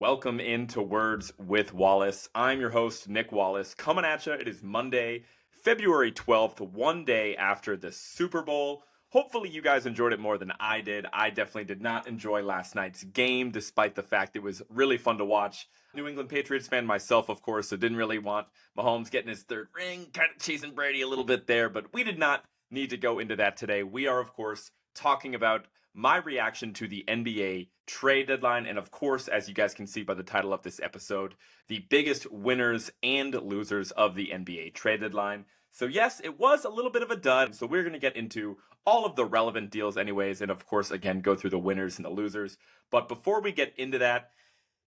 Welcome into Words with Wallace. I'm your host, Nick Wallace, coming at you. It is Monday, February 12th, one day after the Super Bowl. Hopefully, you guys enjoyed it more than I did. I definitely did not enjoy last night's game, despite the fact it was really fun to watch. New England Patriots fan myself, of course, so didn't really want Mahomes getting his third ring, kind of chasing Brady a little bit there, but we did not need to go into that today. We are, of course, talking about my reaction to the NBA trade deadline. And of course, as you guys can see by the title of this episode, the biggest winners and losers of the NBA trade deadline. So, yes, it was a little bit of a dud. So, we're going to get into all of the relevant deals, anyways. And of course, again, go through the winners and the losers. But before we get into that,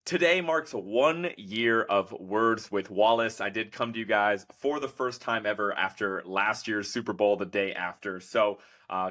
today marks 1 year of Words with Wallace. I did come to you guys for the first time ever after last year's Super Bowl the day after. So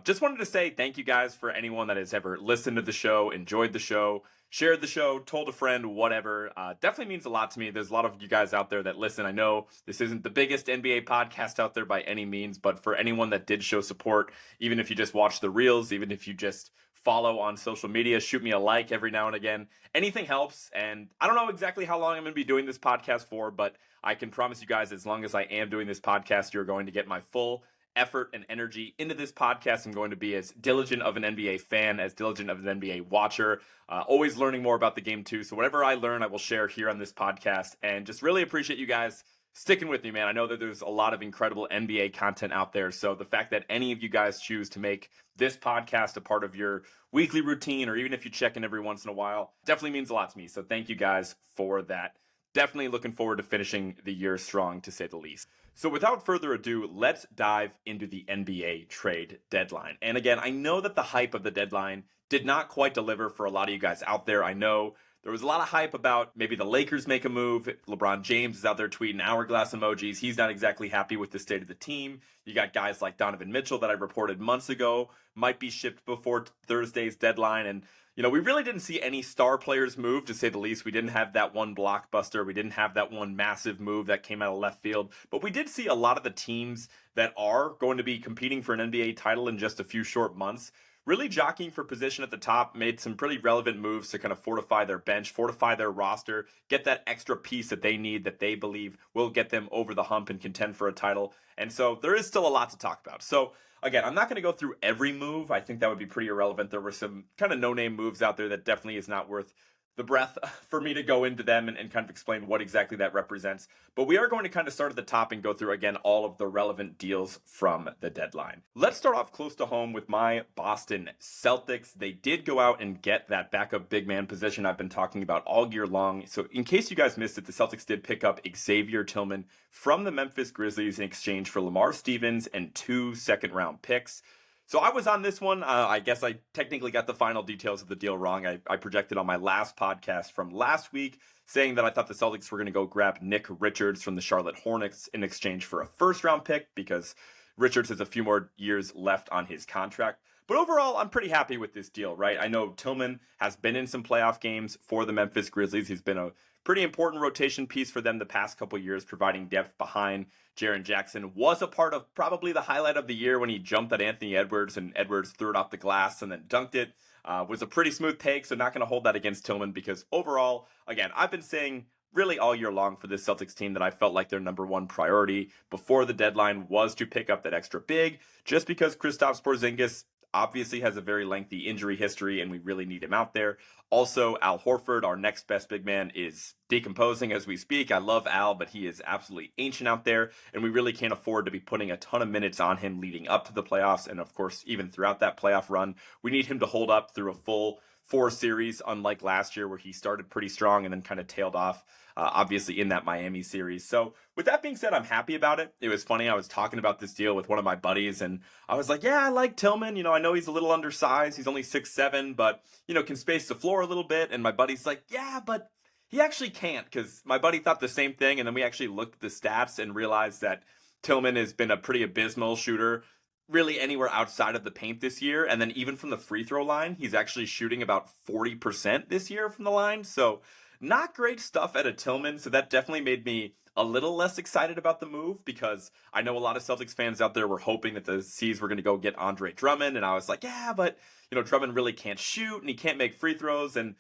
just wanted to say thank you guys for anyone that has ever listened to the show, enjoyed the show, shared the show, told a friend, whatever. Definitely means a lot to me. There's a lot of you guys out there that listen. I know this isn't the biggest NBA podcast out there by any means, but for anyone that did show support, even if you just watch the reels, even if you just follow on social media, shoot me a like every now and again. Anything helps. And I don't know exactly how long I'm going to be doing this podcast for, but I can promise you guys, as long as I am doing this podcast, you're going to get my full effort and energy into this podcast. I'm going to be as diligent of an NBA fan, as diligent of an NBA watcher, always learning more about the game too. So whatever I learn, I will share here on this podcast, and just really appreciate you guys sticking with me, man. I know that there's a lot of incredible NBA content out there. So the fact that any of you guys choose to make this podcast a part of your weekly routine, or even if you check in every once in a while, definitely means a lot to me. So thank you guys for that. Definitely looking forward to finishing the year strong, to say the least. So without further ado, let's dive into the NBA trade deadline. And again, I know that the hype of the deadline did not quite deliver for a lot of you guys out there. I know there was a lot of hype about maybe the Lakers make a move. LeBron James is out there tweeting hourglass emojis. He's not exactly happy with the state of the team. You got guys like Donovan Mitchell that I reported months ago might be shipped before Thursday's deadline. And, we really didn't see any star players move, to say the least. We didn't have that one blockbuster. We didn't have that one massive move that came out of left field. But we did see a lot of the teams that are going to be competing for an NBA title in just a few short months really jockeying for position at the top, made some pretty relevant moves to kind of fortify their bench, fortify their roster, get that extra piece that they need that they believe will get them over the hump and contend for a title. And so there is still a lot to talk about. So again, I'm not going to go through every move. I think that would be pretty irrelevant. There were some kind of no-name moves out there that definitely is not worth the breath for me to go into them and kind of explain what exactly that represents. But we are going to kind of start at the top and go through, again, all of the relevant deals from the deadline. Let's start off close to home with my Boston Celtics. They did go out and get that backup big man position I've been talking about all year long. So in case you guys missed it, the Celtics did pick up Xavier Tillman from the Memphis Grizzlies in exchange for Lamar Stevens and 2 second-round picks. So I was on this one. I guess I technically got the final details of the deal wrong. I projected on my last podcast from last week saying that I thought the Celtics were going to go grab Nick Richards from the Charlotte Hornets in exchange for a first-round pick because Richards has a few more years left on his contract. But overall, I'm pretty happy with this deal, right? I know Tillman has been in some playoff games for the Memphis Grizzlies. He's been a pretty important rotation piece for them the past couple years, providing depth behind Jaren Jackson. Was a part of probably the highlight of the year when he jumped at Anthony Edwards and Edwards threw it off the glass and then dunked it. Was a pretty smooth take, so not going to hold that against Tillman because overall, again, I've been saying really all year long for this Celtics team that I felt like their number one priority before the deadline was to pick up that extra big, just because Kristaps Porzingis obviously has a very lengthy injury history and we really need him out there. Also, Al Horford, our next best big man, is decomposing as we speak. I love Al, but he is absolutely ancient out there, and we really can't afford to be putting a ton of minutes on him leading up to the playoffs, and of course, even throughout that playoff run. We need him to hold up through a full 4 series, unlike last year where he started pretty strong and then kind of tailed off, obviously in that Miami series. So with that being said, I'm happy about it. It was funny. I was talking about this deal with one of my buddies and I was like, yeah, I like Tillman. I know he's a little undersized. He's only 6'7", but, can space the floor a little bit. And my buddy's like, yeah, but he actually can't, because my buddy thought the same thing. And then we actually looked at the stats and realized that Tillman has been a pretty abysmal shooter really anywhere outside of the paint this year. And then even from the free throw line, he's actually shooting about 40% this year from the line. So not great stuff at a Tillman. So that definitely made me a little less excited about the move, because I know a lot of Celtics fans out there were hoping that the C's were going to go get Andre Drummond. And I was like, yeah, but Drummond really can't shoot and he can't make free throws. And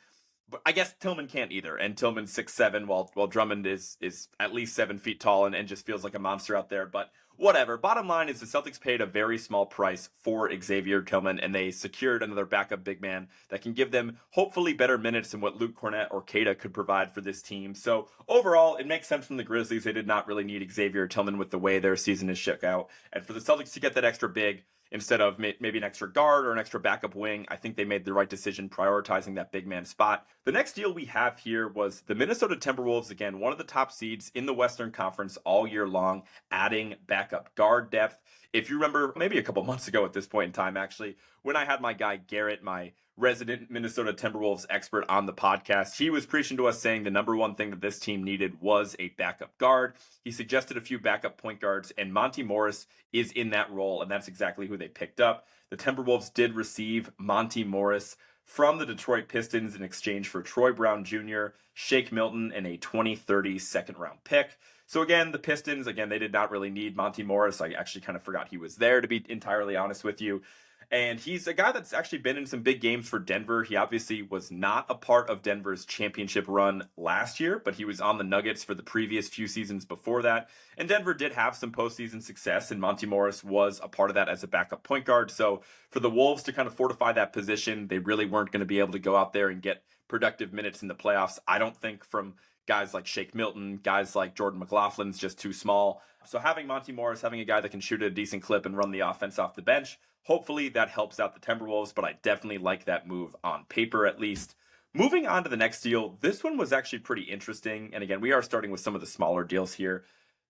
But I guess Tillman can't either, and Tillman's 6'7", while Drummond is at least 7 feet tall and just feels like a monster out there. But whatever. Bottom line is the Celtics paid a very small price for Xavier Tillman, and they secured another backup big man that can give them hopefully better minutes than what Luke Cornett or Queta could provide for this team. So overall, it makes sense from the Grizzlies. They did not really need Xavier Tillman with the way their season is shook out, and for the Celtics to get that extra big instead of maybe an extra guard or an extra backup wing, I think they made the right decision prioritizing that big man spot. The next deal we have here was the Minnesota Timberwolves, again, one of the top seeds in the Western Conference all year long, adding backup guard depth. If you remember, maybe a couple months ago at this point in time, actually, when I had my guy Garrett, my resident Minnesota Timberwolves expert, on the podcast, he was preaching to us saying the number one thing that this team needed was a backup guard. He suggested a few backup point guards, and Monty Morris is in that role, and that's exactly who they picked up. The Timberwolves did receive Monty Morris from the Detroit Pistons in exchange for Troy Brown Jr., Shake Milton, and a 2030 second-round pick. So again, the Pistons, they did not really need Monty Morris. I actually kind of forgot he was there, to be entirely honest with you. And he's a guy that's actually been in some big games for Denver. He obviously was not a part of Denver's championship run last year, but he was on the Nuggets for the previous few seasons before that. And Denver did have some postseason success, and Monty Morris was a part of that as a backup point guard. So for the Wolves to kind of fortify that position, they really weren't going to be able to go out there and get productive minutes in the playoffs, I don't think, from guys like Shake Milton, guys like Jordan McLaughlin's just too small. So having Monty Morris, having a guy that can shoot at a decent clip and run the offense off the bench, hopefully that helps out the Timberwolves, but I definitely like that move on paper at least. Moving on to the next deal, this one was actually pretty interesting. And again, we are starting with some of the smaller deals here.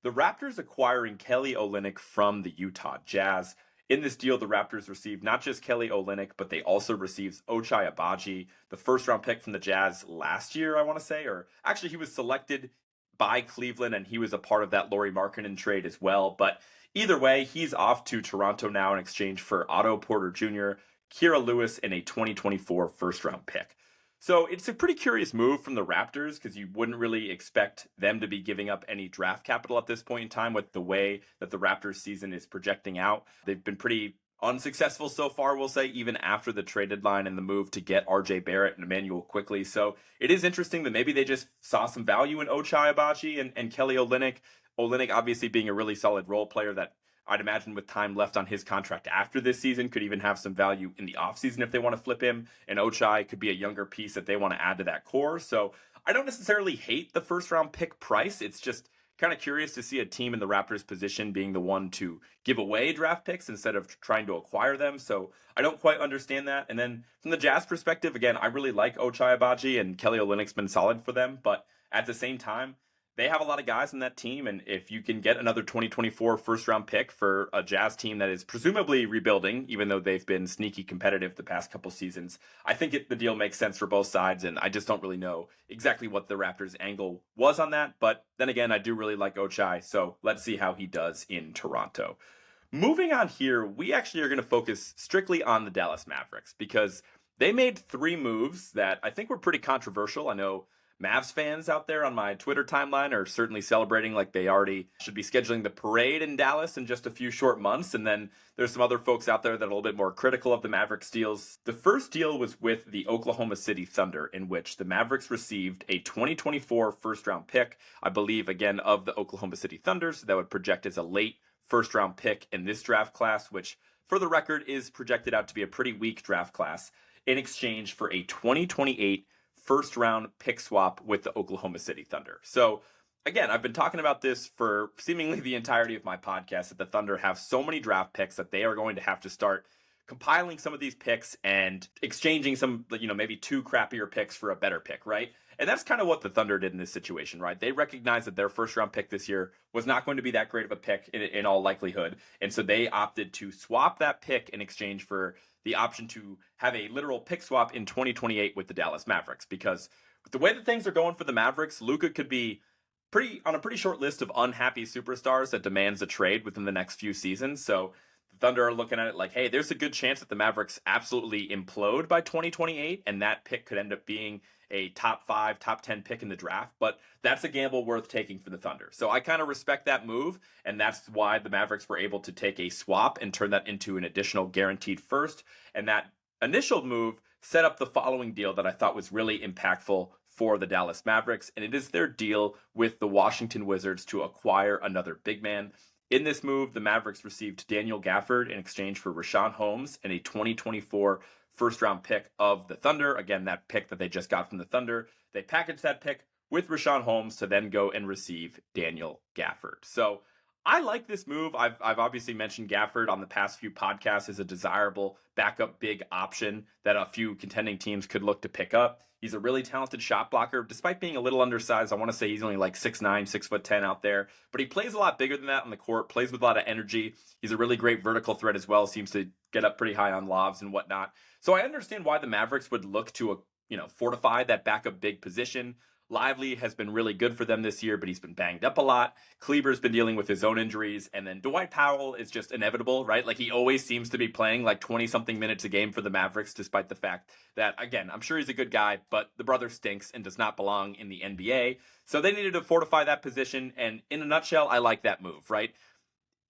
The Raptors acquiring Kelly Olynyk from the Utah Jazz. In this deal, the Raptors received not just Kelly Olynyk, but they also received Ochai Agbaji, the first-round pick from the Jazz last year, I want to say. Or actually, he was selected by Cleveland, and he was a part of that Lauri Markkanen trade as well. But either way, he's off to Toronto now in exchange for Otto Porter Jr., Kira Lewis, and a 2024 first-round pick. So it's a pretty curious move from the Raptors because you wouldn't really expect them to be giving up any draft capital at this point in time with the way that the Raptors season is projecting out. They've been pretty unsuccessful so far, we'll say, even after the trade deadline and the move to get RJ Barrett and Emmanuel Quickley. So it is interesting that maybe they just saw some value in Ochai Agbaji and Kelly Olynyk. Olynyk obviously being a really solid role player that I'd imagine with time left on his contract after this season could even have some value in the offseason if they want to flip him. And Ochai could be a younger piece that they want to add to that core. So I don't necessarily hate the first round pick price. It's just kind of curious to see a team in the Raptors position being the one to give away draft picks instead of trying to acquire them. So I don't quite understand that. And then from the Jazz perspective, again, I really like Ochai Agbaji, and Kelly Olynyk's been solid for them. But at the same time, they have a lot of guys in that team, and if you can get another 2024 first-round pick for a Jazz team that is presumably rebuilding, even though they've been sneaky competitive the past couple seasons, I think the deal makes sense for both sides, and I just don't really know exactly what the Raptors' angle was on that. But then again, I do really like Ochai, so let's see how he does in Toronto. Moving on here, we actually are going to focus strictly on the Dallas Mavericks because they made 3 moves that I think were pretty controversial. I know Mavs fans out there on my Twitter timeline are certainly celebrating like they already should be scheduling the parade in Dallas in just a few short months. And then there's some other folks out there that are a little bit more critical of the Mavericks deals. The first deal was with the Oklahoma City Thunder, in which the Mavericks received a 2024 first-round pick, I believe, again, of the Oklahoma City Thunder. So that would project as a late first-round pick in this draft class, which, for the record, is projected out to be a pretty weak draft class, in exchange for a 2028 first round pick swap with the Oklahoma City Thunder. So again, I've been talking about this for seemingly the entirety of my podcast, that the Thunder have so many draft picks that they are going to have to start compiling some of these picks and exchanging some, maybe 2 crappier picks for a better pick, right? And that's kind of what the Thunder did in this situation, right? They recognized that their first round pick this year was not going to be that great of a pick in all likelihood. And so they opted to swap that pick in exchange for the option to have a literal pick swap in 2028 with the Dallas Mavericks. Because with the way that things are going for the Mavericks, Luka could be on a pretty short list of unhappy superstars that demands a trade within the next few seasons. So the Thunder are looking at it like, hey, there's a good chance that the Mavericks absolutely implode by 2028, and that pick could end up being a top 5, top 10 pick in the draft, but that's a gamble worth taking for the Thunder. So I kind of respect that move, and that's why the Mavericks were able to take a swap and turn that into an additional guaranteed first. And that initial move set up the following deal that I thought was really impactful for the Dallas Mavericks, and it is their deal with the Washington Wizards to acquire another big man. In this move, the Mavericks received Daniel Gafford in exchange for Richaun Holmes and a 2024 first round pick of the Thunder. Again, that pick that they just got from the Thunder. They packaged that pick with Richaun Holmes to then go and receive Daniel Gafford. So I like this move. I've obviously mentioned Gafford on the past few podcasts as a desirable backup big option that a few contending teams could look to pick up. He's a really talented shot blocker, despite being a little undersized. I want to say he's only like 6'9", 6'10" out there, but he plays a lot bigger than that on the court, plays with a lot of energy. He's a really great vertical threat as well, seems to get up pretty high on lobs and whatnot. So I understand why the Mavericks would look to fortify that backup big position. Lively has been really good for them this year, but he's been banged up a lot. Kleber's been dealing with his own injuries, and then Dwight Powell is just inevitable, right? Like, he always seems to be playing like 20-something minutes a game for the Mavericks, despite the fact that, again, I'm sure he's a good guy, but the brother stinks and does not belong in the NBA. So they needed to fortify that position, and in a nutshell, I like that move, right?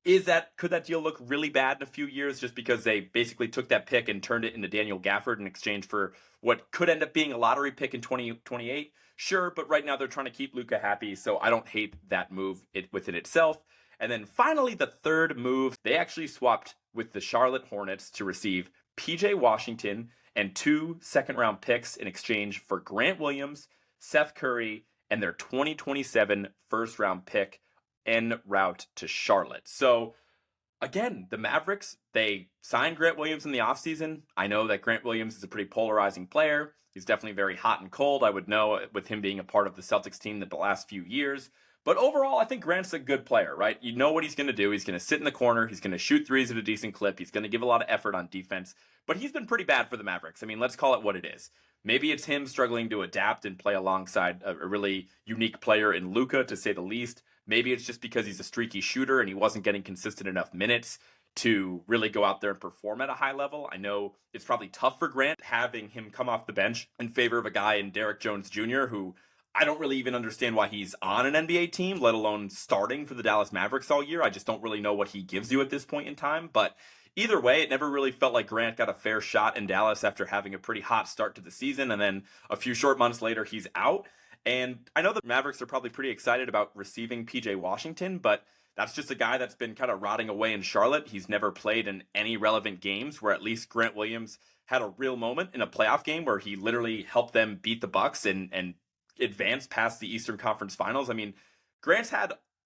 Could that deal look really bad in a few years just because they basically took that pick and turned it into Daniel Gafford in exchange for what could end up being a lottery pick in 2028? Sure, but right now they're trying to keep Luka happy, so I don't hate that move within itself. And then finally, the third move, they actually swapped with the Charlotte Hornets to receive PJ Washington and 2 second-round picks in exchange for Grant Williams, Seth Curry, and their 2027 first-round pick en route to Charlotte. So again, the Mavericks, they signed Grant Williams in the offseason. I know that Grant Williams is a pretty polarizing player. He's definitely very hot and cold. I would know with him being a part of the Celtics team the last few years. But overall, I think Grant's a good player, right? You know what he's going to do. He's going to sit in the corner. He's going to shoot threes at a decent clip. He's going to give a lot of effort on defense. But he's been pretty bad for the Mavericks. I mean, let's call it what it is. Maybe it's him struggling to adapt and play alongside a really unique player in Luka, to say the least. Maybe it's just because he's a streaky shooter and he wasn't getting consistent enough minutes to really go out there and perform at a high level. I know it's probably tough for Grant having him come off the bench in favor of a guy in Derrick Jones Jr., who I don't really even understand why he's on an NBA team, let alone starting for the Dallas Mavericks all year. I just don't really know what he gives you at this point in time. But either way, it never really felt like Grant got a fair shot in Dallas after having a pretty hot start to the season. And then a few short months later, he's out. And I know the Mavericks are probably pretty excited about receiving PJ Washington, but that's just a guy that's been kind of rotting away in Charlotte. He's never played in any relevant games, where at least Grant Williams had a real moment in a playoff game where he literally helped them beat the Bucks and advance past the Eastern Conference Finals. I mean, Grant's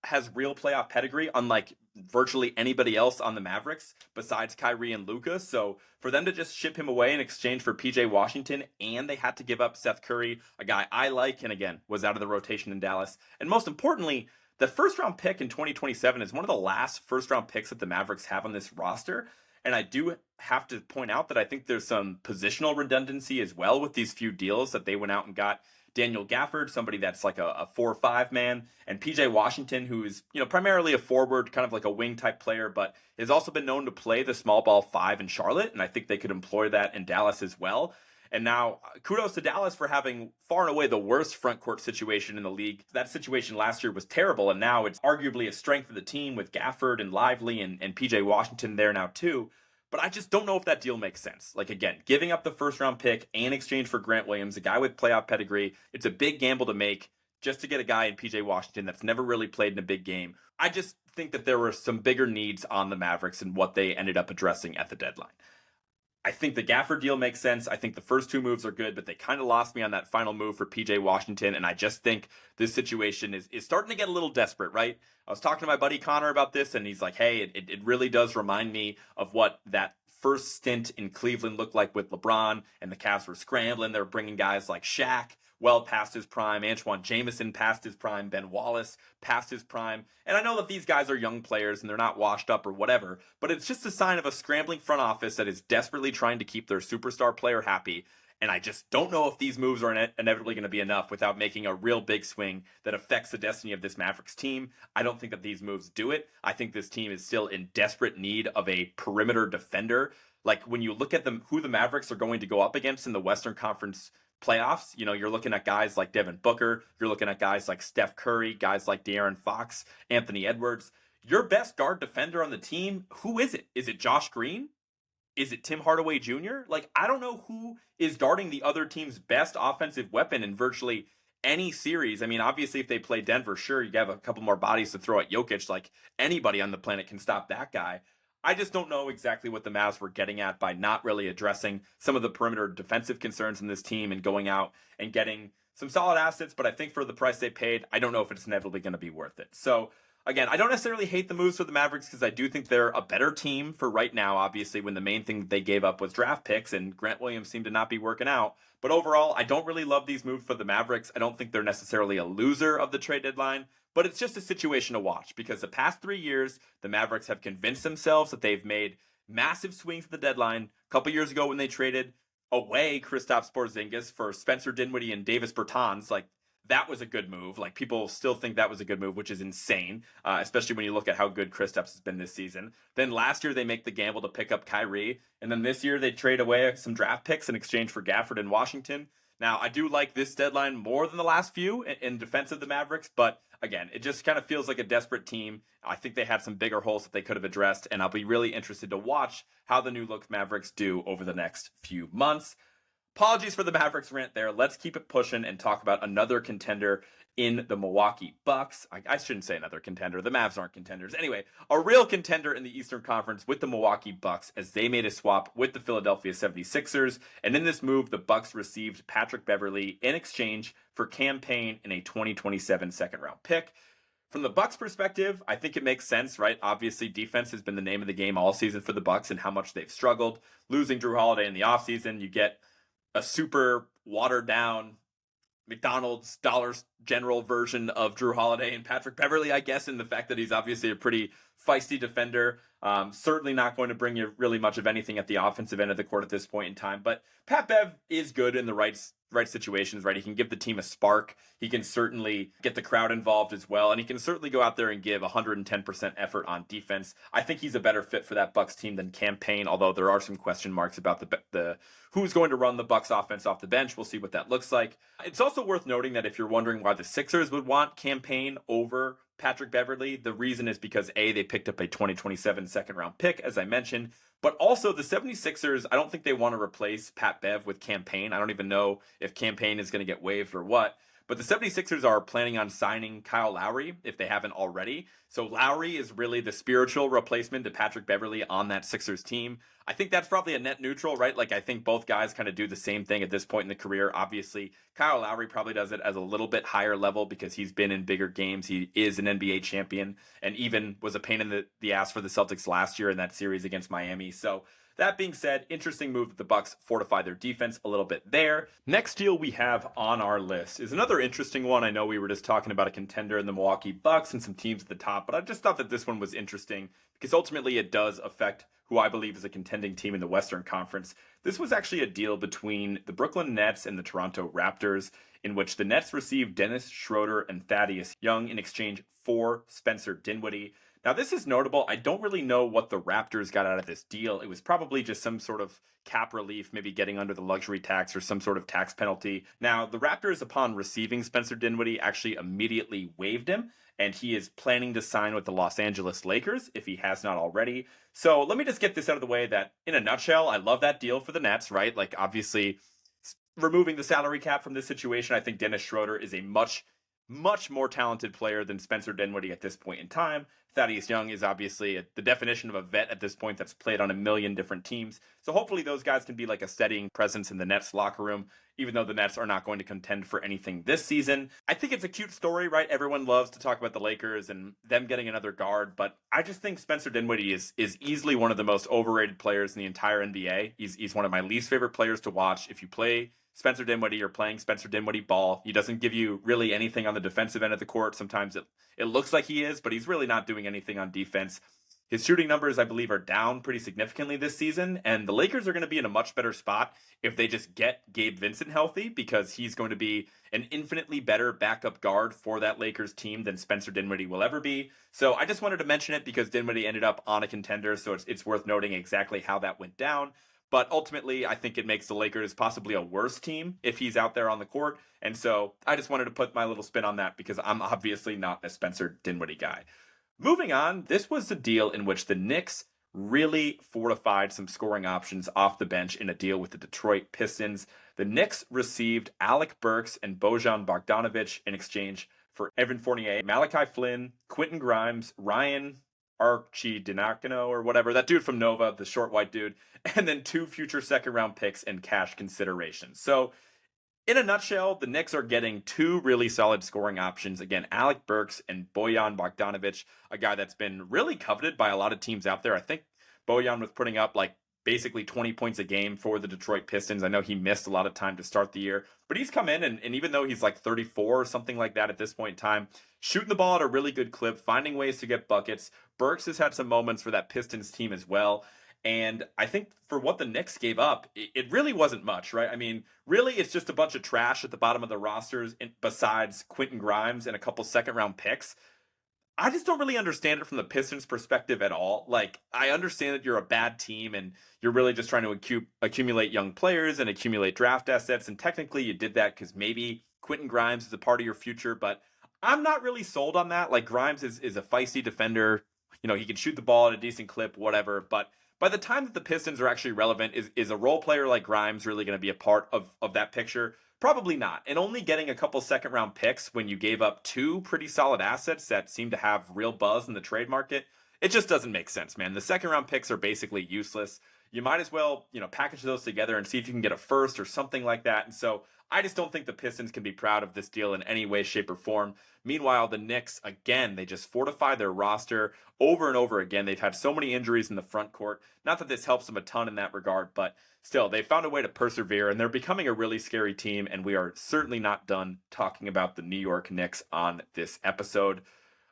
has real playoff pedigree, unlike virtually anybody else on the Mavericks besides Kyrie and Luka. So for them to just ship him away in exchange for PJ Washington, and they had to give up Seth Curry, a guy I like, and again, was out of the rotation in Dallas. And most importantly, the first round pick in 2027 is one of the last first round picks that the Mavericks have on this roster. And I do have to point out that I think there's some positional redundancy as well with these few deals that they went out and got Daniel Gafford, somebody that's like a 4-5 man, and PJ Washington, who is, primarily a forward, kind of like a wing type player, but has also been known to play the small ball 5 in Charlotte, and I think they could employ that in Dallas as well. And now, kudos to Dallas for having far and away the worst front court situation in the league. That situation last year was terrible, and now it's arguably a strength of the team with Gafford and Lively and PJ Washington there now too. But I just don't know if that deal makes sense. Like, again, giving up the first round pick in exchange for Grant Williams, a guy with playoff pedigree, it's a big gamble to make just to get a guy in PJ Washington that's never really played in a big game. I just think that there were some bigger needs on the Mavericks and what they ended up addressing at the deadline. I think the Gafford deal makes sense. I think the first two moves are good, but they kind of lost me on that final move for PJ Washington, and I just think this situation is starting to get a little desperate, right? I was talking to my buddy Connor about this, and he's like, hey, it really does remind me of what that first stint in Cleveland looked like with LeBron, and the Cavs were scrambling. They were bringing guys like Shaq well past his prime, Antoine Jameson past his prime, Ben Wallace past his prime. And I know that these guys are young players and they're not washed up or whatever, but it's just a sign of a scrambling front office that is desperately trying to keep their superstar player happy. And I just don't know if these moves are inevitably going to be enough without making a real big swing that affects the destiny of this Mavericks team. I don't think that these moves do it. I think this team is still in desperate need of a perimeter defender. Like, when you look at them, who the Mavericks are going to go up against in the Western Conference playoffs, you're looking at guys like Devin Booker, you're looking at guys like Steph Curry, guys like De'Aaron Fox, Anthony Edwards. Your best guard defender on the team, who is it? Is it Josh Green? Is it Tim Hardaway Jr.? Like, I don't know who is guarding the other team's best offensive weapon in virtually any series. I mean, obviously, if they play Denver, sure, you have a couple more bodies to throw at Jokic. Like, anybody on the planet can stop that guy. I just don't know exactly what the Mavs were getting at by not really addressing some of the perimeter defensive concerns in this team and going out and getting some solid assets. But I think for the price they paid, I don't know if it's inevitably going to be worth it. So, again, I don't necessarily hate the moves for the Mavericks because I do think they're a better team for right now, obviously, when the main thing that they gave up was draft picks and Grant Williams seemed to not be working out. But overall, I don't really love these moves for the Mavericks. I don't think they're necessarily a loser of the trade deadline, but it's just a situation to watch because the past 3 years, the Mavericks have convinced themselves that they've made massive swings at the deadline. A couple years ago when they traded away Kristaps Porzingis for Spencer Dinwiddie and Davis Bertans, like, that was a good move. Like, people still think that was a good move, which is insane, especially when you look at how good Kristaps has been this season. Then last year they make the gamble to pick up Kyrie, and then this year they trade away some draft picks in exchange for Gafford in Washington. Now, I do like this deadline more than the last few in defense of the Mavericks, but again, it just kind of feels like a desperate team. I think they had some bigger holes that they could have addressed, and I'll be really interested to watch how the new look Mavericks do over the next few months. Apologies for the Mavericks rant there. Let's keep it pushing and talk about another contender in the Milwaukee Bucks. I shouldn't say another contender. The Mavs aren't contenders. Anyway, a real contender in the Eastern Conference with the Milwaukee Bucks as they made a swap with the Philadelphia 76ers. And in this move, the Bucks received Patrick Beverley in exchange for Cam Payne in a 2027 second-round pick. From the Bucks perspective, I think it makes sense, right? Obviously, defense has been the name of the game all season for the Bucks and how much they've struggled. Losing Drew Holiday in the offseason, you get a super watered down McDonald's Dollar General version of Drew Holiday and Patrick Beverley, I guess, in the fact that he's obviously a pretty feisty defender. Certainly not going to bring you really much of anything at the offensive end of the court at this point in time. But Pat Bev is good in the right situations, right? He can give the team a spark. He can certainly get the crowd involved as well. And he can certainly go out there and give 110% effort on defense. I think he's a better fit for that Bucks team than Cam Payne, although there are some question marks about the who's going to run the Bucks offense off the bench. We'll see what that looks like. It's also worth noting that if you're wondering why the Sixers would want Cam Payne over Patrick Beverley, the reason is because A, they picked up a 2027 second round pick, as I mentioned, but also the 76ers, I don't think they want to replace Pat Bev with Cam Payne. I don't even know if Cam Payne is going to get waived or what. But the 76ers are planning on signing Kyle Lowry if they haven't already. So Lowry is really the spiritual replacement to Patrick Beverley on that Sixers team. I think that's probably a net neutral, right? Like, I think both guys kind of do the same thing at this point in the career. Obviously, Kyle Lowry probably does it as a little bit higher level because he's been in bigger games. He is an NBA champion and even was a pain in the ass for the Celtics last year in that series against Miami. So that being said, interesting move that the Bucks fortify their defense a little bit there. Next deal we have on our list is another interesting one. I know we were just talking about a contender in the Milwaukee Bucks and some teams at the top, but I just thought that this one was interesting because ultimately it does affect who I believe is a contending team in the Western Conference. This was actually a deal between the Brooklyn Nets and the Toronto Raptors in which the Nets received Dennis Schroeder and Thaddeus Young in exchange for Spencer Dinwiddie. Now, this is notable. I don't really know what the Raptors got out of this deal. It was probably just some sort of cap relief, maybe getting under the luxury tax or some sort of tax penalty. Now, the Raptors, upon receiving Spencer Dinwiddie, actually immediately waived him, and he is planning to sign with the Los Angeles Lakers if he has not already. So let me just get this out of the way that, in a nutshell, I love that deal for the Nets, right? Like, obviously, removing the salary cap from this situation, I think Dennis Schroeder is a much more talented player than Spencer Dinwiddie at this point in time. Thaddeus Young is obviously the definition of a vet at this point that's played on a million different teams. So hopefully those guys can be like a steadying presence in the Nets locker room, even though the Nets are not going to contend for anything this season. I think it's a cute story, right? Everyone loves to talk about the Lakers and them getting another guard, but I just think Spencer Dinwiddie is easily one of the most overrated players in the entire NBA. He's one of my least favorite players to watch. If you play Spencer Dinwiddie, you're playing Spencer Dinwiddie ball. He doesn't give you really anything on the defensive end of the court. Sometimes it looks like he is, but he's really not doing anything on defense. His shooting numbers, I believe, are down pretty significantly this season, and the Lakers are going to be in a much better spot if they just get Gabe Vincent healthy, because he's going to be an infinitely better backup guard for that Lakers team than Spencer Dinwiddie will ever be. So I just wanted to mention it because Dinwiddie ended up on a contender, so it's worth noting exactly how that went down. But ultimately, I think it makes the Lakers possibly a worse team if he's out there on the court. And so I just wanted to put my little spin on that because I'm obviously not a Spencer Dinwiddie guy. Moving on, this was the deal in which the Knicks really fortified some scoring options off the bench in a deal with the Detroit Pistons. The Knicks received Alec Burks and Bojan Bogdanovic in exchange for Evan Fournier, Malachi Flynn, Quentin Grimes, Ryan Archidinakino or whatever, that dude from Nova, the short white dude, and then 2 future second round picks and cash considerations. So in a nutshell, the Knicks are getting 2 really solid scoring options. Again, Alec Burks and Bojan Bogdanovic, a guy that's been really coveted by a lot of teams out there. I think Bojan was putting up like basically 20 points a game for the Detroit Pistons. I know he missed a lot of time to start the year, but he's come in and even though he's like 34 or something like that at this point in time, shooting the ball at a really good clip, finding ways to get buckets. Burks has had some moments for that Pistons team as well. And I think for what the Knicks gave up, it really wasn't much, right? I mean, really, it's just a bunch of trash at the bottom of the rosters besides Quentin Grimes and a couple second round picks. I just don't really understand it from the Pistons' perspective at all. Like, I understand that you're a bad team and you're really just trying to accumulate young players and accumulate draft assets. And technically, you did that because maybe Quentin Grimes is a part of your future, but I'm not really sold on that. Like, Grimes is a feisty defender. You know, he can shoot the ball at a decent clip, whatever. But by the time that the Pistons are actually relevant, is a role player like Grimes really going to be a part of that picture? Probably not. And only getting a couple second round picks when you gave up 2 pretty solid assets that seem to have real buzz in the trade market, it just doesn't make sense, man. The second round picks are basically useless. You might as well, package those together and see if you can get a first or something like that. And so I just don't think the Pistons can be proud of this deal in any way, shape, or form. Meanwhile, the Knicks, again, they just fortify their roster over and over again. They've had so many injuries in the front court. Not that this helps them a ton in that regard, but still, they found a way to persevere, and they're becoming a really scary team, and we are certainly not done talking about the New York Knicks on this episode.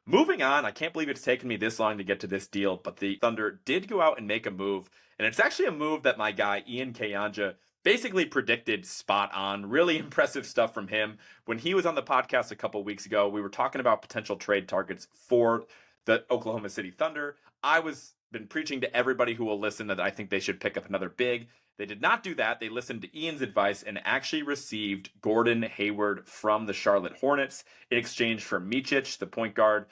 Moving on, I can't believe it's taken me this long to get to this deal, but the Thunder did go out and make a move, and it's actually a move that my guy Ian Kayanja basically predicted spot on. Really impressive stuff from him. When he was on the podcast a couple weeks ago, we were talking about potential trade targets for the Oklahoma City Thunder. I was been preaching to everybody who will listen that I think they should pick up another big. They did not do that. They listened to Ian's advice and actually received Gordon Hayward from the Charlotte Hornets in exchange for Micic, the point guard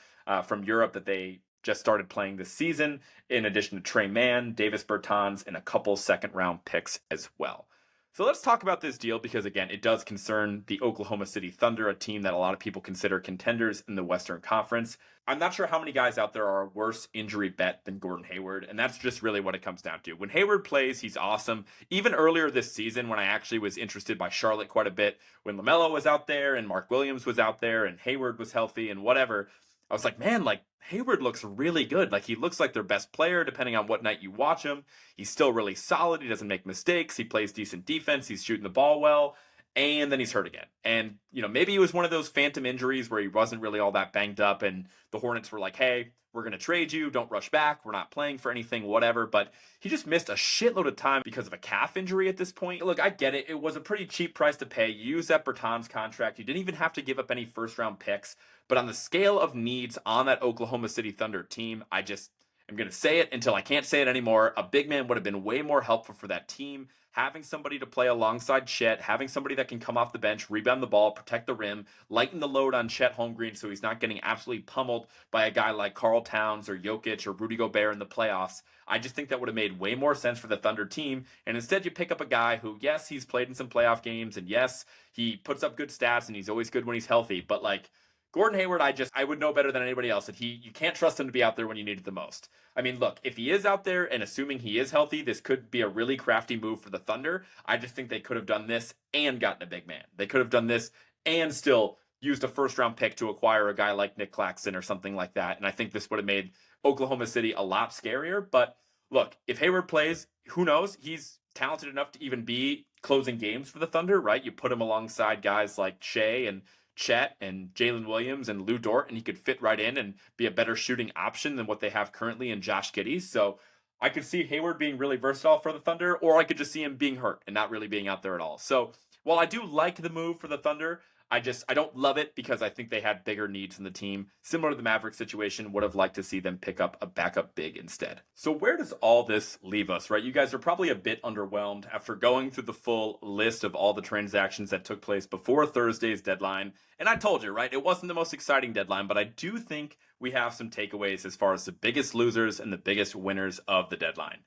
from Europe that they just started playing this season, in addition to Tre Mann, Davis Bertans, and a couple second round picks as well. So let's talk about this deal because, again, it does concern the Oklahoma City Thunder, a team that a lot of people consider contenders in the Western Conference. I'm not sure how many guys out there are a worse injury bet than Gordon Hayward, and that's just really what it comes down to. When Hayward plays, he's awesome. Even earlier this season, when I actually was interested by Charlotte quite a bit, when LaMelo was out there and Mark Williams was out there and Hayward was healthy and whatever, I was like, man, like Hayward looks really good. Like he looks like their best player depending on what night you watch him. He's still really solid. He doesn't make mistakes. He plays decent defense. He's shooting the ball well. And then he's hurt again. And, maybe it was one of those phantom injuries where he wasn't really all that banged up and the Hornets were like, hey, we're going to trade you. Don't rush back. We're not playing for anything, whatever. But he just missed a shitload of time because of a calf injury at this point. Look, I get it. It was a pretty cheap price to pay. You used that Bertans contract. You didn't even have to give up any first round picks. But on the scale of needs on that Oklahoma City Thunder team, I'm going to say it until I can't say it anymore. A big man would have been way more helpful for that team. Having somebody to play alongside Chet, having somebody that can come off the bench, rebound the ball, protect the rim, lighten the load on Chet Holmgren so he's not getting absolutely pummeled by a guy like Karl Towns or Jokic or Rudy Gobert in the playoffs. I just think that would have made way more sense for the Thunder team. And instead you pick up a guy who, yes, he's played in some playoff games, and yes, he puts up good stats and he's always good when he's healthy. But like, Gordon Hayward, I would know better than anybody else that you can't trust him to be out there when you need it the most. I mean, look, if he is out there and assuming he is healthy, this could be a really crafty move for the Thunder. I just think they could have done this and gotten a big man. They could have done this and still used a first round pick to acquire a guy like Nick Claxton or something like that. And I think this would have made Oklahoma City a lot scarier. But look, if Hayward plays, who knows? He's talented enough to even be closing games for the Thunder, right? You put him alongside guys like Shea and Chet and Jalen Williams and Lou Dort, and he could fit right in and be a better shooting option than what they have currently in Josh Giddey. So I could see Hayward being really versatile for the Thunder, or I could just see him being hurt and not really being out there at all. So while I do like the move for the Thunder, I don't love it because I think they had bigger needs in the team. Similar to the Mavericks situation, would have liked to see them pick up a backup big instead. So where does all this leave us, right? You guys are probably a bit underwhelmed after going through the full list of all the transactions that took place before Thursday's deadline. And I told you, right? It wasn't the most exciting deadline, but I do think we have some takeaways as far as the biggest losers and the biggest winners of the deadline.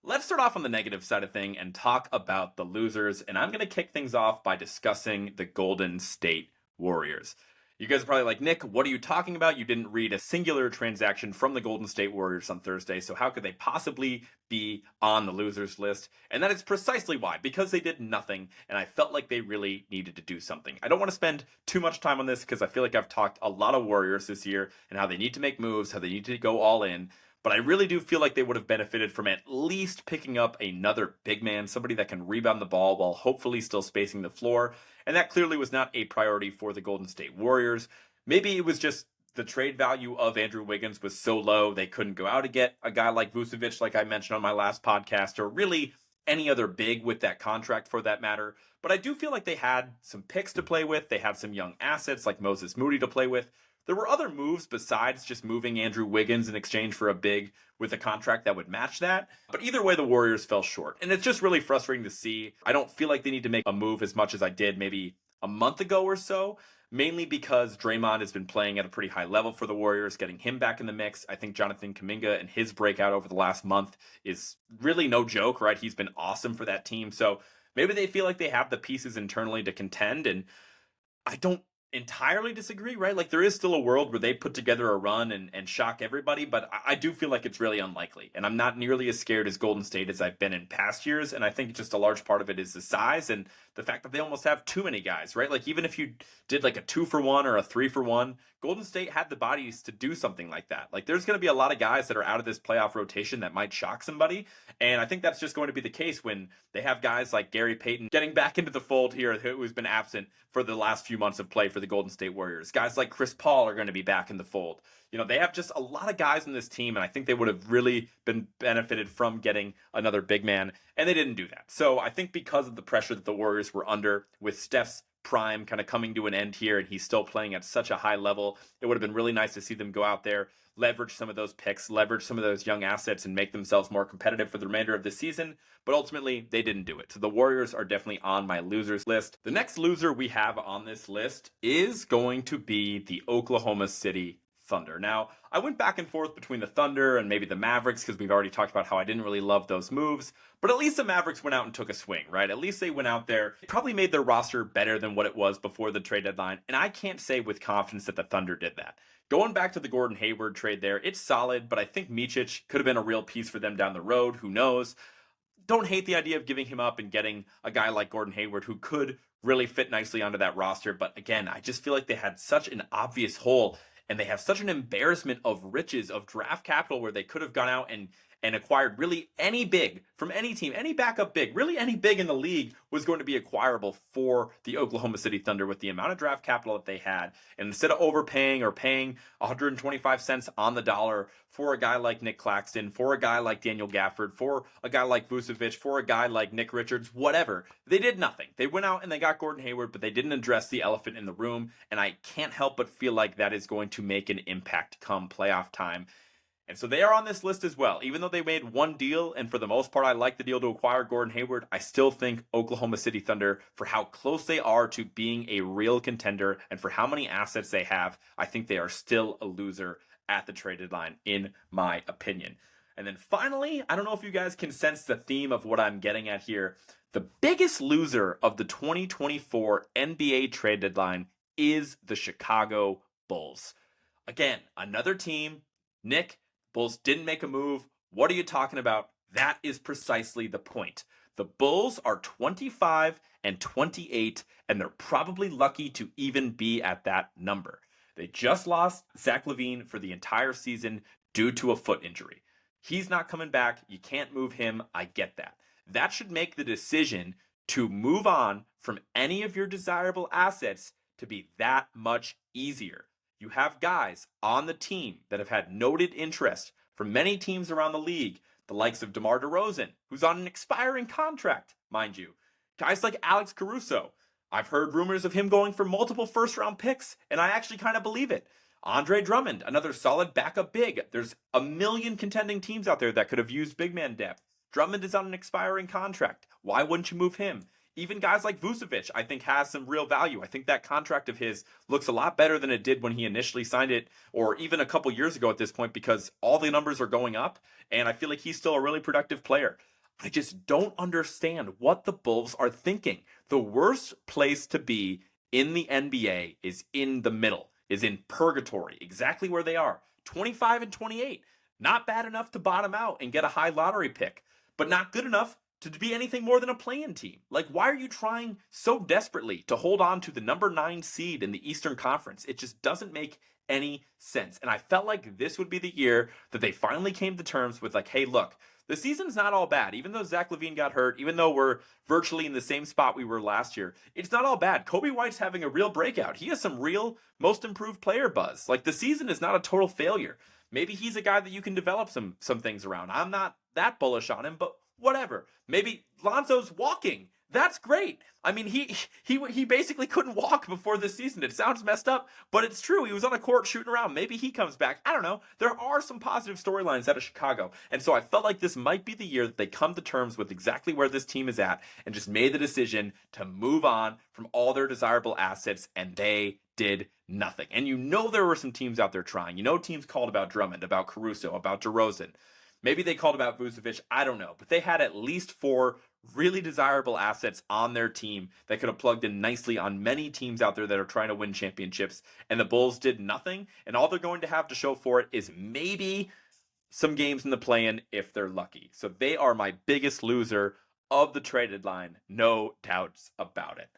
Let's start off on the negative side of thing and talk about the losers. And I'm going to kick things off by discussing the Golden State Warriors. You guys are probably like, Nick, what are you talking about? You didn't read a singular transaction from the Golden State Warriors on Thursday, so how could they possibly be on the losers list? And that is precisely why, because they did nothing, and I felt like they really needed to do something. I don't want to spend too much time on this because I feel like I've talked a lot of Warriors this year and how they need to make moves, how they need to go all in. But I really do feel like they would have benefited from at least picking up another big man, somebody that can rebound the ball while hopefully still spacing the floor. And that clearly was not a priority for the Golden State Warriors. Maybe it was just the trade value of Andrew Wiggins was so low they couldn't go out and get a guy like Vucevic, like I mentioned on my last podcast, or really any other big with that contract for that matter. But I do feel like they had some picks to play with. They had some young assets like Moses Moody to play with. There were other moves besides just moving Andrew Wiggins in exchange for a big with a contract that would match that. But either way, the Warriors fell short. And it's just really frustrating to see. I don't feel like they need to make a move as much as I did maybe a month ago or so, mainly because Draymond has been playing at a pretty high level for the Warriors, getting him back in the mix. I think Jonathan Kuminga and his breakout over the last month is really no joke, right? He's been awesome for that team. So maybe they feel like they have the pieces internally to contend. And I don't entirely disagree, right? Like there is still a world where they put together a run and shock everybody, but I do feel like it's really unlikely. And I'm not nearly as scared as Golden State as I've been in past years. And I think just a large part of it is the size and the fact that they almost have too many guys, right? Like even if you did like a 2-for-1 or a 3-for-1, Golden State had the bodies to do something like that. Like there's going to be a lot of guys that are out of this playoff rotation that might shock somebody. And I think that's just going to be the case when they have guys like Gary Payton getting back into the fold here, who's been absent for the last few months of play for the Golden State Warriors. Guys like Chris Paul are going to be back in the fold. You know, they have just a lot of guys in this team, and I think they would have really been benefited from getting another big man, and they didn't do that. So I think because of the pressure that the Warriors were under with Steph's prime kind of coming to an end here and he's still playing at such a high level, it would have been really nice to see them go out there, leverage some of those picks, leverage some of those young assets and make themselves more competitive for the remainder of the season. But ultimately, they didn't do it. So the Warriors are definitely on my losers list. The next loser we have on this list is going to be the Oklahoma City Thunder. Now, I went back and forth between the Thunder and maybe the Mavericks because we've already talked about how I didn't really love those moves. But at least the Mavericks went out and took a swing, right? At least they went out there, probably made their roster better than what it was before the trade deadline. And I can't say with confidence that the Thunder did that. Going back to the Gordon Hayward trade there, it's solid, but I think Micic could have been a real piece for them down the road. Who knows? Don't hate the idea of giving him up and getting a guy like Gordon Hayward who could really fit nicely onto that roster. But again, I just feel like they had such an obvious hole and they have such an embarrassment of riches of draft capital where they could have gone out and acquired really any big from any team, any backup big, really any big in the league was going to be acquirable for the Oklahoma City Thunder with the amount of draft capital that they had. And instead of overpaying or paying 125 cents on the dollar for a guy like Nick Claxton, for a guy like Daniel Gafford, for a guy like Vucevic, for a guy like Nick Richards, whatever, they did nothing. They went out and they got Gordon Hayward, but they didn't address the elephant in the room. And I can't help but feel like that is going to make an impact come playoff time. And so they are on this list as well. Even though they made one deal, and for the most part, I like the deal to acquire Gordon Hayward, I still think Oklahoma City Thunder, for how close they are to being a real contender and for how many assets they have, I think they are still a loser at the trade deadline, in my opinion. And then finally, I don't know if you guys can sense the theme of what I'm getting at here. The biggest loser of the 2024 NBA trade deadline is the Chicago Bulls. Again, another team. Nick, Bulls didn't make a move. What are you talking about? That is precisely the point. The Bulls are 25-28, and they're probably lucky to even be at that number. They just lost Zach LaVine for the entire season due to a foot injury. He's not coming back. You can't move him. I get that. That should make the decision to move on from any of your desirable assets to be that much easier. You have guys on the team that have had noted interest from many teams around the league, the likes of DeMar DeRozan, who's on an expiring contract, mind you. Guys like Alex Caruso, I've heard rumors of him going for multiple first round picks, and I actually kind of believe it. Andre Drummond, another solid backup big. There's a million contending teams out there that could have used big man depth. Drummond is on an expiring contract. Why wouldn't you move him? Even guys like Vucevic, I think, has some real value. I think that contract of his looks a lot better than it did when he initially signed it, or even a couple years ago at this point, because all the numbers are going up, and I feel like he's still a really productive player. I just don't understand what the Bulls are thinking. The worst place to be in the NBA is in the middle, is in purgatory, exactly where they are. 25 and 28. Not bad enough to bottom out and get a high lottery pick, but not good enough to be anything more than a play-in team. Like, why are you trying so desperately to hold on to the number 9 seed in the Eastern Conference? It just doesn't make any sense. And I felt like this would be the year that they finally came to terms with, like, hey, look, the season's not all bad. Even though Zach LaVine got hurt, even though we're virtually in the same spot we were last year, it's not all bad. Coby White's having a real breakout. He has some real most improved player buzz. Like, the season is not a total failure. Maybe he's a guy that you can develop some things around. I'm not that bullish on him, but whatever. Maybe Lonzo's walking. That's great. I mean, he basically couldn't walk before this season. It sounds messed up, but it's true. He was on a court shooting around. Maybe he comes back. I don't know. There are some positive storylines out of Chicago. And so I felt like this might be the year that they come to terms with exactly where this team is at and just made the decision to move on from all their desirable assets, and they did nothing. And you know there were some teams out there trying. You know teams called about Drummond, about Caruso, about DeRozan. Maybe they called about Vucevic. I don't know. But they had at least 4 really desirable assets on their team that could have plugged in nicely on many teams out there that are trying to win championships. And the Bulls did nothing. And all they're going to have to show for it is maybe some games in the play-in if they're lucky. So they are my biggest loser of the trade deadline. No doubts about it.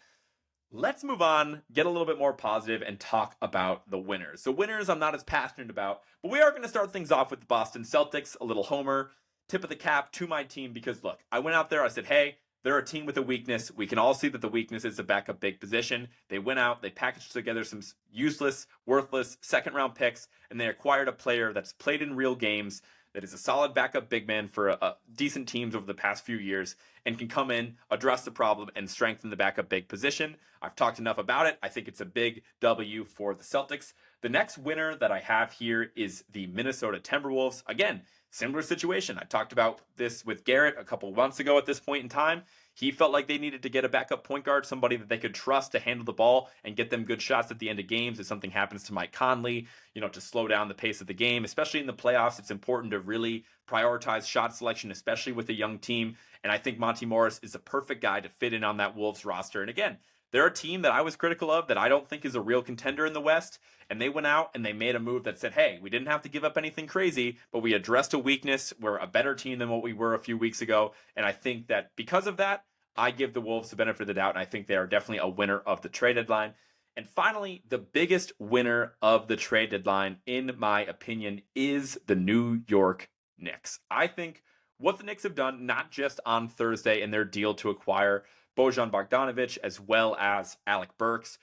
Let's move on, get a little bit more positive, and talk about the winners. So winners I'm not as passionate about, but we are going to start things off with the Boston Celtics, a little homer, tip of the cap to my team, because look, I went out there, I said, hey, they're a team with a weakness. We can all see that the weakness is the backup big position. They went out, they packaged together some useless, worthless second-round picks, and they acquired a player that's played in real games, that is a solid backup big man for decent teams over the past few years, and can come in, address the problem, and strengthen the backup big position. I've talked enough about it. I think it's a big W for the Celtics. The next winner that I have here is the Minnesota Timberwolves. Again, similar situation. I talked about this with Garrett a couple months ago at this point in time. He felt like they needed to get a backup point guard, somebody that they could trust to handle the ball and get them good shots at the end of games if something happens to Mike Conley, to slow down the pace of the game. Especially in the playoffs, it's important to really prioritize shot selection, especially with a young team. And I think Monty Morris is the perfect guy to fit in on that Wolves roster. And again, they're a team that I was critical of that I don't think is a real contender in the West. And they went out and they made a move that said, hey, we didn't have to give up anything crazy, but we addressed a weakness. We're a better team than what we were a few weeks ago. And I think that because of that, I give the Wolves the benefit of the doubt. And I think they are definitely a winner of the trade deadline. And finally, the biggest winner of the trade deadline, in my opinion, is the New York Knicks. I think what the Knicks have done, not just on Thursday in their deal to acquire Bojan Bogdanovic as well as Alec Burks,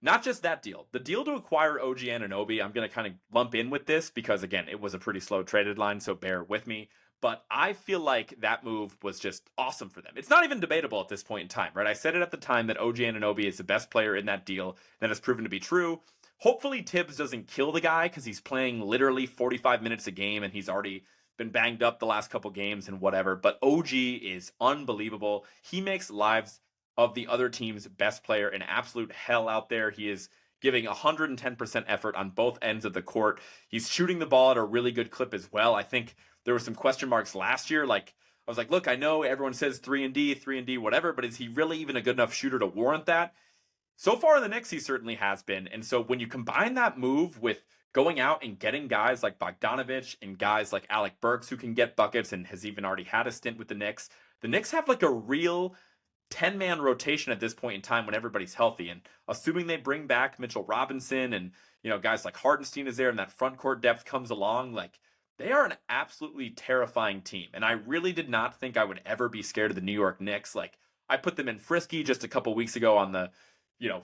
not just that deal, the deal to acquire OG Anunoby, I'm going to kind of lump in with this because, again, it was a pretty slow trade deadline, so bear with me. But I feel like that move was just awesome for them. It's not even debatable at this point in time, right? I said it at the time that OG Anunoby is the best player in that deal. That has proven to be true. Hopefully Tibbs doesn't kill the guy because he's playing literally 45 minutes a game and he's already been banged up the last couple games and whatever. But OG is unbelievable. He makes lives of the other team's best player an absolute hell out there. He is giving 110% effort on both ends of the court. He's shooting the ball at a really good clip as well. I think there were some question marks last year. I was like, look, I know everyone says 3-and-D, whatever, but is he really even a good enough shooter to warrant that? So far in the Knicks, he certainly has been. And so when you combine that move with going out and getting guys like Bogdanovic and guys like Alec Burks who can get buckets and has even already had a stint with the Knicks have like a real 10-man rotation at this point in time when everybody's healthy. And assuming they bring back Mitchell Robinson and, guys like Hardenstein is there and that front court depth comes along, they are an absolutely terrifying team. And I really did not think I would ever be scared of the New York Knicks. I put them in frisky just a couple weeks ago on the,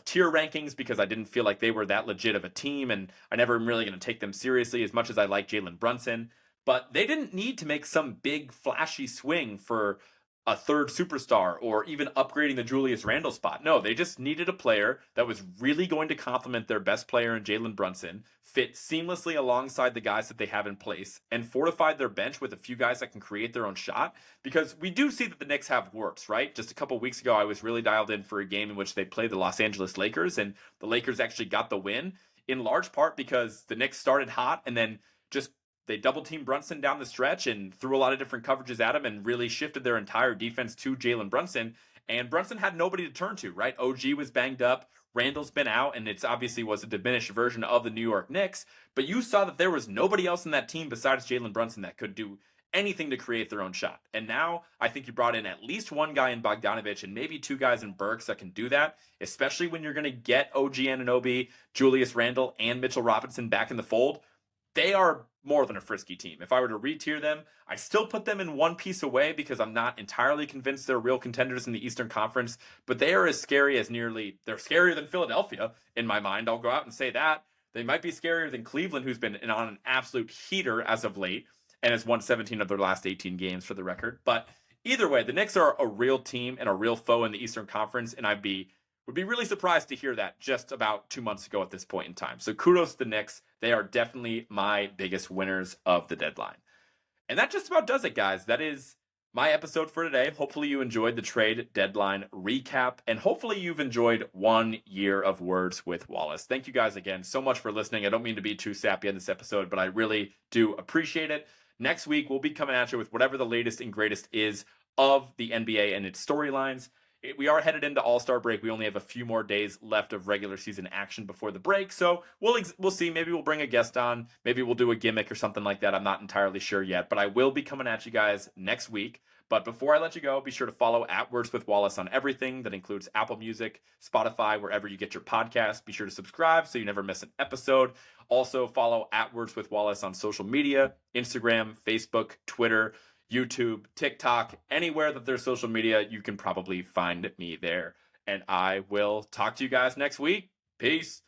tier rankings because I didn't feel like they were that legit of a team. And I never am really going to take them seriously as much as I like Jalen Brunson. But they didn't need to make some big flashy swing for a third superstar or even upgrading the Julius Randle spot. No, they just needed a player that was really going to complement their best player in Jalen Brunson, fit seamlessly alongside the guys that they have in place, and fortified their bench with a few guys that can create their own shot. Because we do see that the Knicks have warts, right? Just a couple weeks ago, I was really dialed in for a game in which they played the Los Angeles Lakers, and the Lakers actually got the win, in large part because the Knicks started hot and then just they double teamed Brunson down the stretch and threw a lot of different coverages at him and really shifted their entire defense to Jalen Brunson. And Brunson had nobody to turn to, right? OG was banged up. Randall's been out, and it's obviously was a diminished version of the New York Knicks. But you saw that there was nobody else in that team besides Jalen Brunson that could do anything to create their own shot. And now I think you brought in at least one guy in Bogdanovich and maybe two guys in Burks that can do that, especially when you're going to get OG Anunoby, Julius Randle, and Mitchell Robinson back in the fold. They are more than a frisky team. If I were to re-tier them, I still put them in one piece away because I'm not entirely convinced they're real contenders in the Eastern Conference, but they are as scary as they're scarier than Philadelphia in my mind. I'll go out and say that. They might be scarier than Cleveland, who's been on an absolute heater as of late and has won 17 of their last 18 games for the record. But either way, the Knicks are a real team and a real foe in the Eastern Conference, and would be really surprised to hear that just about 2 months ago at this point in time. So kudos to the Knicks. They are definitely my biggest winners of the deadline. And that just about does it, guys. That is my episode for today. Hopefully you enjoyed the trade deadline recap, and hopefully you've enjoyed 1 year of Words with Wallace. Thank you guys again so much for listening. I don't mean to be too sappy in this episode, but I really do appreciate it. Next week, we'll be coming at you with whatever the latest and greatest is of the NBA and its storylines. We are headed into All-Star break. We only have a few more days left of regular season action before the break. So we'll see. Maybe we'll bring a guest on. Maybe we'll do a gimmick or something like that. I'm not entirely sure yet, but I will be coming at you guys next week. But before I let you go, be sure to follow @WordsWithWallace on everything. That includes Apple Music, Spotify, wherever you get your podcast. Be sure to subscribe so you never miss an episode. Also follow @WordsWithWallace on social media, Instagram, Facebook, Twitter, YouTube, TikTok, anywhere that there's social media, you can probably find me there. And I will talk to you guys next week. Peace.